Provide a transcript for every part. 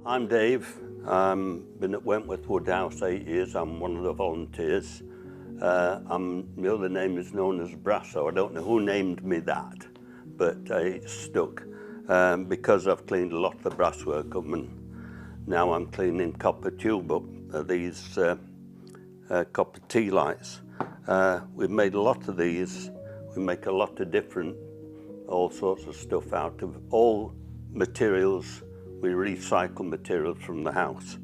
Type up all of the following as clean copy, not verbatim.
I'm Dave. Been at Wentworth Woodhouse 8 years. I'm one of the volunteers. My other name is known as Brasso. I don't know who named me that, but it stuck because I've cleaned a lot of the brasswork up, and now I'm cleaning copper tube up, these copper tea lights. We've made a lot of these. We make a lot of different, all sorts of stuff out of all materials. We recycle materials from the house.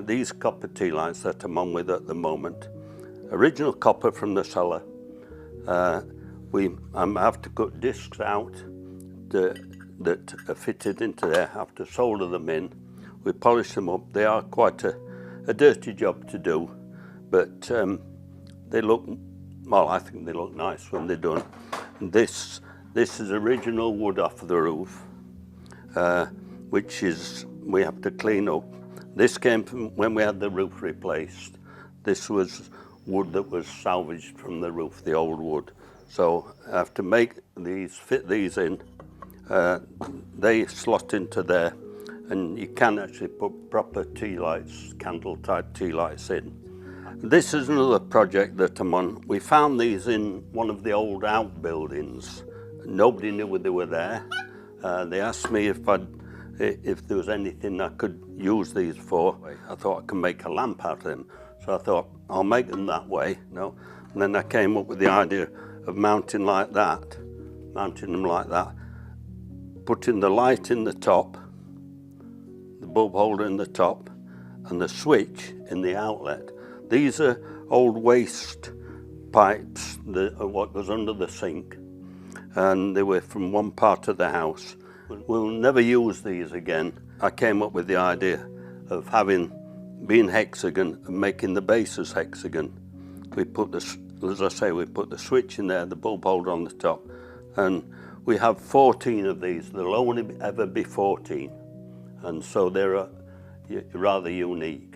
These copper tea lights that I'm on with at the moment, original copper from the cellar. I have to cut discs out that are fitted into there, have to solder them in. We polish them up. They are quite a dirty job to do, but they look, well, I think they look nice when they're done. This is original wood off the roof, which we have to clean up. This came from when we had the roof replaced. This was wood that was salvaged from the roof, the old wood. So I have to make these, fit these in. They slot into there, and you can actually put proper tea lights, candle-type tea lights in. This is another project that I'm on. We found these in one of the old outbuildings. Nobody knew they were there. They asked me if there was anything I could use these for. I thought I could make a lamp out of them. So I thought, I'll make them that way. No? And then I came up with the idea of mounting like that, mounting them like that, putting the light in the top, the bulb holder in the top, and the switch in the outlet. These are old waste pipes, what goes under the sink, and they were from one part of the house. We'll never use these again. I came up with the idea of being hexagon and making the bases hexagon. We put as I say, we put the switch in there, the bulb holder on the top, and we have 14 of these. There'll only ever be 14, and so they're rather unique.